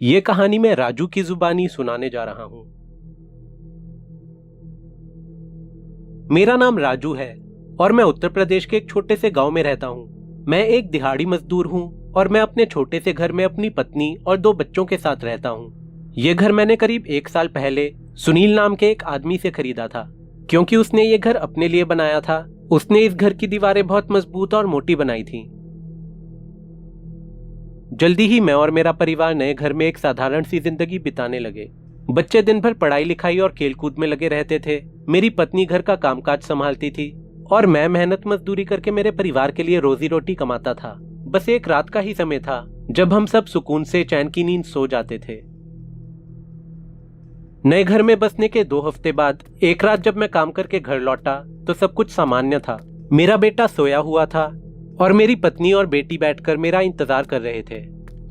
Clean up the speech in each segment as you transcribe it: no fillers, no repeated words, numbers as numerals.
ये कहानी मैं राजू की जुबानी सुनाने जा रहा हूं। मेरा नाम राजू है और मैं उत्तर प्रदेश के एक छोटे से गांव में रहता हूं। मैं एक दिहाड़ी मजदूर हूं और मैं अपने छोटे से घर में अपनी पत्नी और 2 बच्चों के साथ रहता हूं। यह घर मैंने करीब 1 साल पहले सुनील नाम के एक आदमी से खरीदा था, क्योंकि उसने ये घर अपने लिए बनाया था। उसने इस घर की दीवारें बहुत मजबूत और मोटी बनाई थी। जल्दी ही मैं और मेरा परिवार नए घर में एक साधारण सी जिंदगी बिताने लगे। बच्चे दिन भर पढ़ाई लिखाई और खेलकूद में लगे रहते थे। मेरी पत्नी घर का कामकाज संभालती थी और मैं मेहनत मजदूरी करके मेरे परिवार के लिए रोजी रोटी कमाता था। बस एक रात का ही समय था जब हम सब सुकून से चैन की नींद सो जाते थे। नए घर में बसने के 2 हफ्ते बाद एक रात जब मैं काम करके घर लौटा तो सब कुछ सामान्य था। मेरा बेटा सोया हुआ था और मेरी पत्नी और बेटी बैठकर मेरा इंतजार कर रहे थे।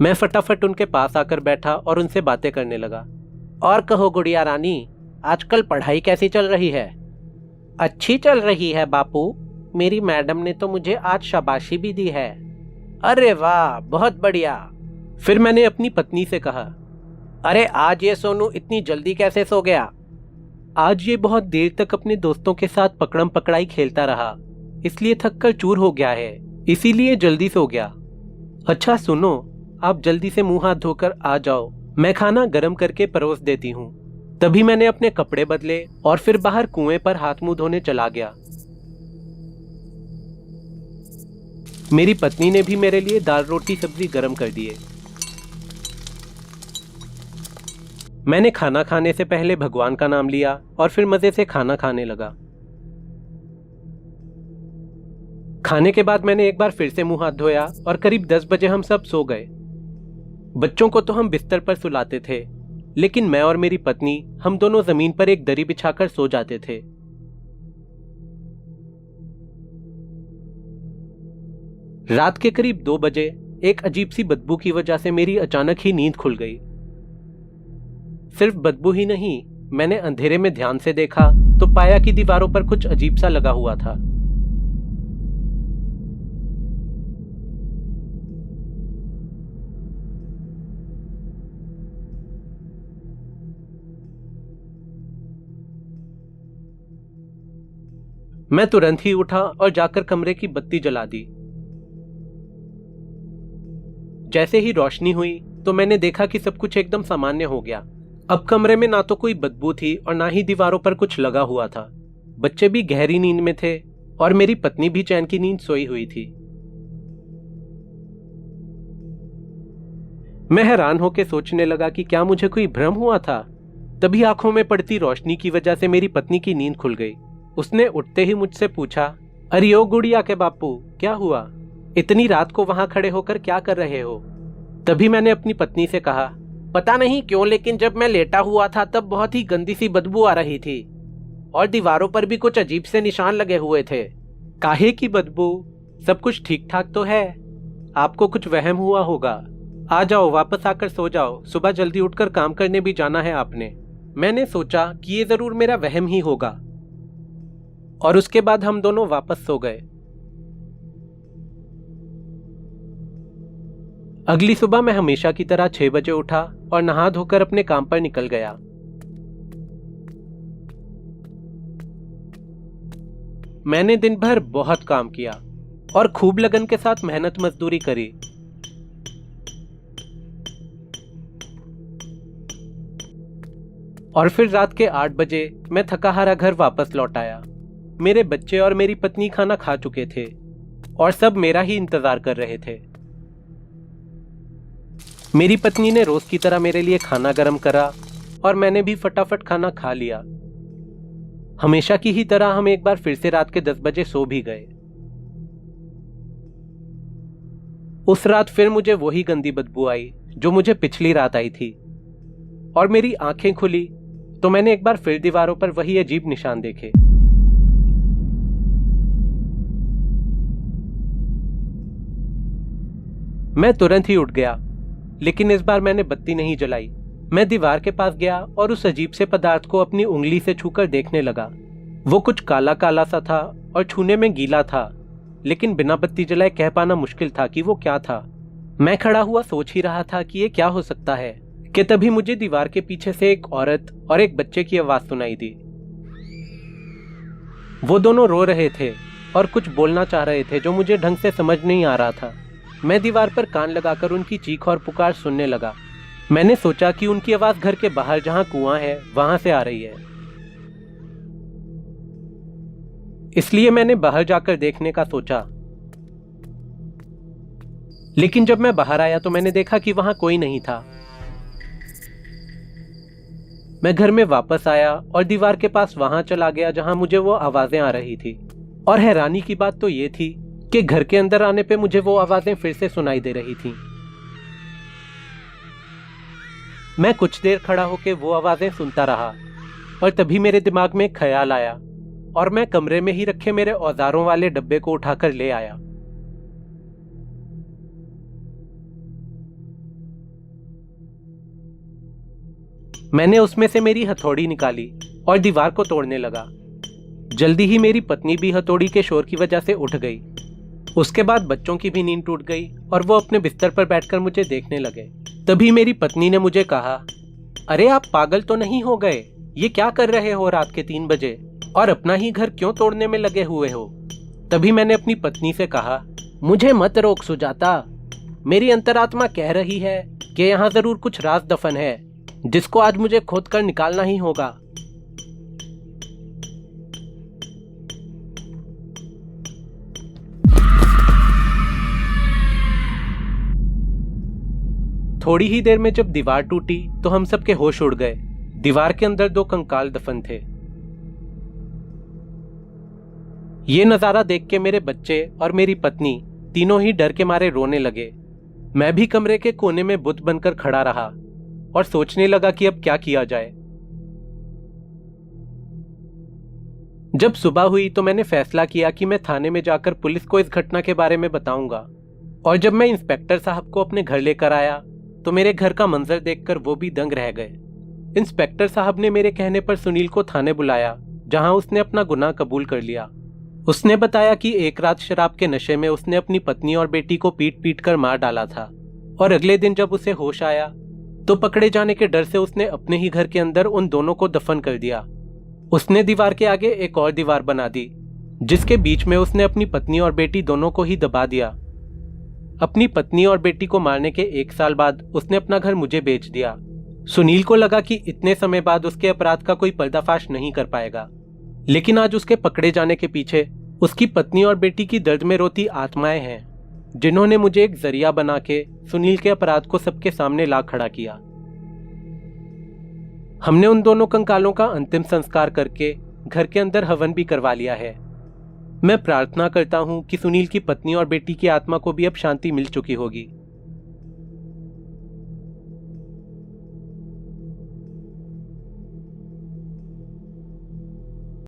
मैं फटाफट उनके पास आकर बैठा और उनसे बातें करने लगा। और कहो गुड़िया रानी, आजकल पढ़ाई कैसी चल रही है? अच्छी चल रही है बापू। मेरी मैडम ने तो मुझे आज शाबाशी भी दी है। अरे वाह, बहुत बढ़िया। फिर मैंने अपनी पत्नी से कहा, अरे आज ये सोनू इतनी जल्दी कैसे सो गया? आज ये बहुत देर तक अपने दोस्तों के साथ पकड़म पकड़ाई खेलता रहा, इसलिए थक कर चूर हो गया है, इसीलिए जल्दी सो गया। अच्छा सुनो, आप जल्दी से मुंह हाथ धोकर आ जाओ, मैं खाना गर्म करके परोस देती हूँ। तभी मैंने अपने कपड़े बदले और फिर बाहर कुएं पर हाथ मुंह धोने चला गया। मेरी पत्नी ने भी मेरे लिए दाल रोटी सब्जी गर्म कर दिए। मैंने खाना खाने से पहले भगवान का नाम लिया और फिर मजे से खाना खाने लगा। खाने के बाद मैंने एक बार फिर से मुंह हाथ धोया और करीब 10 बजे हम सब सो गए। बच्चों को तो हम बिस्तर पर सुलाते थे, लेकिन मैं और मेरी पत्नी हम दोनों जमीन पर एक दरी बिछाकर सो जाते थे। रात के करीब 2 बजे एक अजीब सी बदबू की वजह से मेरी अचानक ही नींद खुल गई। सिर्फ बदबू ही नहीं, मैंने अंधेरे में ध्यान से देखा तो पाया कि दीवारों पर कुछ अजीब सा लगा हुआ था। मैं तुरंत ही उठा और जाकर कमरे की बत्ती जला दी। जैसे ही रोशनी हुई तो मैंने देखा कि सब कुछ एकदम सामान्य हो गया। अब कमरे में ना तो कोई बदबू थी और ना ही दीवारों पर कुछ लगा हुआ था। बच्चे भी गहरी नींद में थे और मेरी पत्नी भी चैन की नींद सोई हुई थी। मैं हैरान होकर सोचने लगा कि क्या मुझे कोई भ्रम हुआ था। तभी आंखों में पड़ती रोशनी की वजह से मेरी पत्नी की नींद खुल गई। उसने उठते ही मुझसे पूछा, अरे ओ गुड़िया के बापू, क्या हुआ? इतनी रात को वहां खड़े होकर क्या कर रहे हो? तभी मैंने अपनी पत्नी से कहा, पता नहीं क्यों, लेकिन जब मैं लेटा हुआ था तब बहुत ही गंदी सी बदबू आ रही थी और दीवारों पर भी कुछ अजीब से निशान लगे हुए थे। काहे की बदबू? सब कुछ ठीक ठाक तो है? आपको कुछ वहम हुआ होगा। आ जाओ, वापस आकर सो जाओ, सुबह जल्दी उठकर काम करने भी जाना है आपने। मैंने सोचा कि ये जरूर मेरा वहम ही होगा और उसके बाद हम दोनों वापस सो गए। अगली सुबह मैं हमेशा की तरह 6 बजे उठा और नहा धोकर अपने काम पर निकल गया। मैंने दिन भर बहुत काम किया और खूब लगन के साथ मेहनत मजदूरी करी। और फिर रात के 8 बजे मैं थका हारा घर वापस लौट आया। मेरे बच्चे और मेरी पत्नी खाना खा चुके थे और सब मेरा ही इंतजार कर रहे थे। मेरी पत्नी ने रोज की तरह मेरे लिए खाना गर्म करा और मैंने भी फटाफट खाना खा लिया। हमेशा की ही तरह हम एक बार फिर से रात के 10 बजे सो भी गए। उस रात फिर मुझे वही गंदी बदबू आई जो मुझे पिछली रात आई थी और मेरी आंखें खुली तो मैंने एक बार फिर दीवारों पर वही अजीब निशान देखे। मैं तुरंत ही उठ गया, लेकिन इस बार मैंने बत्ती नहीं जलाई। मैं दीवार के पास गया और उस अजीब से पदार्थ को अपनी उंगली से छूकर देखने लगा। वो कुछ काला काला सा था और छूने में गीला था, लेकिन बिना बत्ती जलाए कह पाना मुश्किल था कि वो क्या था। मैं खड़ा हुआ सोच ही रहा था कि ये क्या हो सकता है, कि तभी मुझे दीवार के पीछे से एक औरत और एक बच्चे की आवाज सुनाई दी। वो दोनों रो रहे थे और कुछ बोलना चाह रहे थे जो मुझे ढंग से समझ नहीं आ रहा था। मैं दीवार पर कान लगाकर उनकी चीख और पुकार सुनने लगा। मैंने सोचा कि उनकी आवाज घर के बाहर जहां कुआं है वहां से आ रही है, इसलिए मैंने बाहर जाकर देखने का सोचा। लेकिन जब मैं बाहर आया तो मैंने देखा कि वहां कोई नहीं था। मैं घर में वापस आया और दीवार के पास वहां चला गया जहां मुझे वो आवाजें आ रही थी। और हैरानी की बात तो ये थी कि घर के अंदर आने पे मुझे वो आवाजें फिर से सुनाई दे रही थीं। मैं कुछ देर खड़ा होकर वो आवाजें सुनता रहा और तभी मेरे दिमाग में एक ख्याल आया और मैं कमरे में ही रखे मेरे औजारों वाले डब्बे को उठाकर ले आया। मैंने उसमें से मेरी हथौड़ी निकाली और दीवार को तोड़ने लगा। जल्दी ही मेरी पत्नी भी हथौड़ी के शोर की वजह से उठ गई। उसके बाद बच्चों की भी नींद टूट गई और वो अपने बिस्तर पर बैठकर मुझे देखने लगे। तभी मेरी पत्नी ने मुझे कहा, अरे आप पागल तो नहीं हो गए? ये क्या कर रहे हो रात के 3 बजे और अपना ही घर क्यों तोड़ने में लगे हुए हो? तभी मैंने अपनी पत्नी से कहा, मुझे मत रोक सुजाता। मेरी अंतरात्मा कह रही है कि यहाँ जरूर कुछ राज दफन है जिसको आज मुझे खोद कर निकालना ही होगा। थोड़ी ही देर में जब दीवार टूटी तो हम सबके होश उड़ गए। दीवार के अंदर 2 कंकाल दफन थे। ये नजारा देख के मेरे बच्चे और मेरी पत्नी तीनों ही डर के मारे रोने लगे। मैं भी कमरे के कोने में बुत बनकर खड़ा रहा और सोचने लगा कि अब क्या किया जाए। जब सुबह हुई तो मैंने फैसला किया कि मैं थाने में जाकर पुलिस को इस घटना के बारे में बताऊंगा। और जब मैं इंस्पेक्टर साहब को अपने घर लेकर आया तो मेरे घर का मंजर देखकर वो भी दंग रह गए। इंस्पेक्टर साहब ने मेरे कहने पर सुनील को थाने बुलाया, जहां उसने अपना गुनाह कबूल कर लिया। उसने बताया कि एक रात शराब के नशे में उसने अपनी पत्नी और बेटी को पीट पीट कर मार डाला था और अगले दिन जब उसे होश आया तो पकड़े जाने के डर से उसने अपने ही घर के अंदर उन दोनों को दफन कर दिया। उसने दीवार के आगे एक और दीवार बना दी जिसके बीच में उसने अपनी पत्नी और बेटी दोनों को ही दबा दिया। अपनी पत्नी और बेटी को मारने के 1 साल बाद उसने अपना घर मुझे बेच दिया। सुनील को लगा कि इतने समय बाद उसके अपराध का कोई पर्दाफाश नहीं कर पाएगा, लेकिन आज उसके पकड़े जाने के पीछे उसकी पत्नी और बेटी की दर्द में रोती आत्माएं हैं जिन्होंने मुझे एक जरिया बना के सुनील के अपराध को सबके सामने ला खड़ा किया। हमने उन दोनों कंकालों का अंतिम संस्कार करके घर के अंदर हवन भी करवा लिया है। मैं प्रार्थना करता हूं कि सुनील की पत्नी और बेटी की आत्मा को भी अब शांति मिल चुकी होगी।